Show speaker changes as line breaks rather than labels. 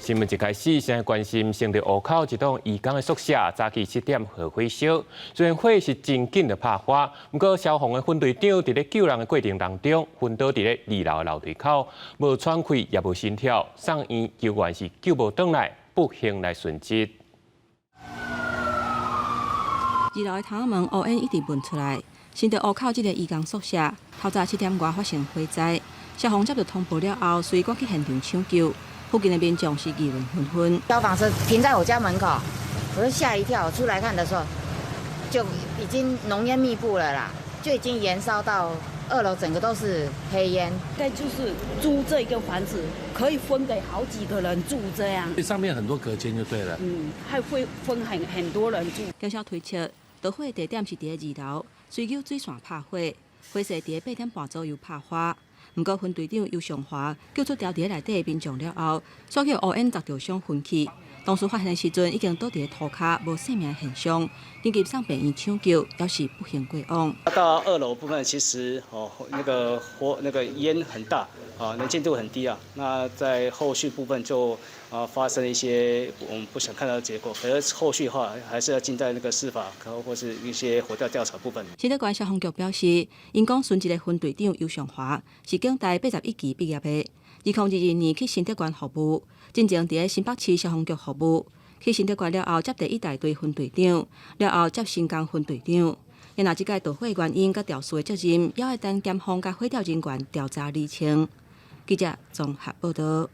新闻一开始，先关心成立湖口一栋义工的宿舍，早起7点火火烧。虽然火是真紧的拍花，不过消防的分队长伫咧救人的过程当中，昏倒伫咧2楼的楼梯口，无喘气也无心跳，送医救援是救无倒来，不幸来殉职。
2楼的窗仔门乌烟一直闻出来，新竹湖口这个义工宿舍，透早7点外发生火灾，消防接到通报了后，随赶去现场抢救。 附近的民众是议论纷纷。
消防车停在我家门口，我就吓一跳。出来看的时候，就已经浓烟密布了啦，就已经延烧到2楼，整个都是黑烟。
该就是租这个房子，可以分给好几个人住这样。
上面很多隔间就对了。
还会分很多人住。
警消推测，导火的地点是伫2楼，随救水线拍火，火势伫8点半左右拍花。 不过，分队长尤尚华救出掉伫内底的民众了后，所叫乌烟砸着伤昏去。当时发现的时阵，已经倒伫涂骹无生命的现象，紧急送病院抢救，也是不幸过往。
到2楼部分，其实那个烟很大能见度很低啊。那在后续部分就发生了一些我们不想看到的结果。可是后续的话，还是要静待那个司法或是一些火调查部分。
新竹县消防局表示，因讲孙一个分队长尤尚华是警大81期毕业的，2022年去新竹县服务，进前伫咧新北市消防局服务。去新竹县了后，接第1大队分队长，了后接新港分队长。因若即届导火原因甲调事的责任，也会等检方甲火调人员调查厘清。记者综合报道。